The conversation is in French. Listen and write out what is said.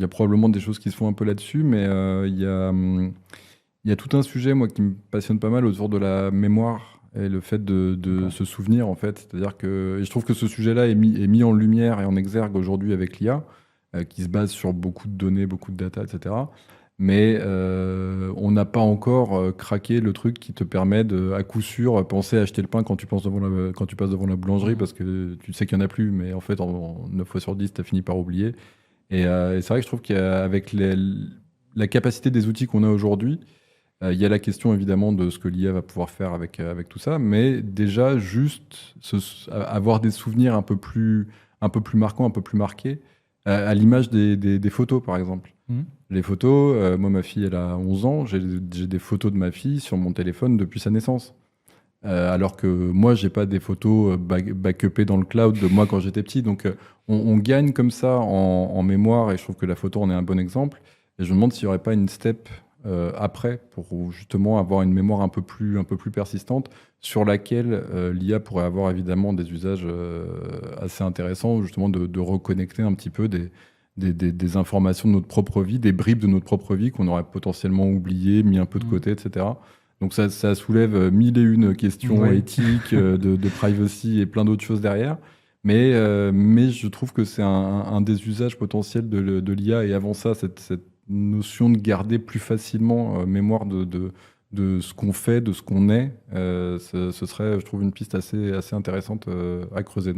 y a probablement des choses qui se font un peu là-dessus, mais il y a tout un sujet, moi, qui me passionne pas mal autour de la mémoire et le fait de D'accord. se souvenir, en fait. C'est-à-dire que et je trouve que ce sujet-là est mis en lumière et en exergue aujourd'hui avec l'IA, qui se base sur beaucoup de données, beaucoup de data, etc. Mais on n'a pas encore craqué le truc qui te permet de, à coup sûr, penser à acheter le pain quand tu, quand tu passes devant la boulangerie Mhm. parce que tu sais qu'il n'y en a plus, mais en fait, en 9 fois sur 10, tu as fini par oublier. Et c'est vrai que je trouve qu'avec la capacité des outils qu'on a aujourd'hui, il y a la question évidemment de ce que l'IA va pouvoir faire avec tout ça, mais déjà juste avoir des souvenirs un peu plus marquants, un peu plus marqués, à l'image des photos par exemple. Mhm. Les photos, moi ma fille elle a 11 ans, j'ai des photos de ma fille sur mon téléphone depuis sa naissance. Alors que moi, j'ai pas des photos backupées dans le cloud de moi quand j'étais petit. Donc, on gagne comme ça en mémoire, et je trouve que la photo en est un bon exemple. Et je me demande s'il n'y aurait pas une step après pour justement avoir une mémoire un peu plus persistante sur laquelle l'IA pourrait avoir évidemment des usages assez intéressants, justement de reconnecter un petit peu des informations de notre propre vie, des bribes de notre propre vie qu'on aurait potentiellement oubliées, mis un peu de Mhm. côté, etc. Donc ça soulève mille et une questions Oui. éthiques, de privacy et plein d'autres choses derrière. Mais je trouve que c'est un des usages potentiels de l'IA. Et avant ça, cette notion de garder plus facilement mémoire de ce qu'on fait, de ce qu'on est, ce serait, je trouve, une piste assez intéressante à creuser.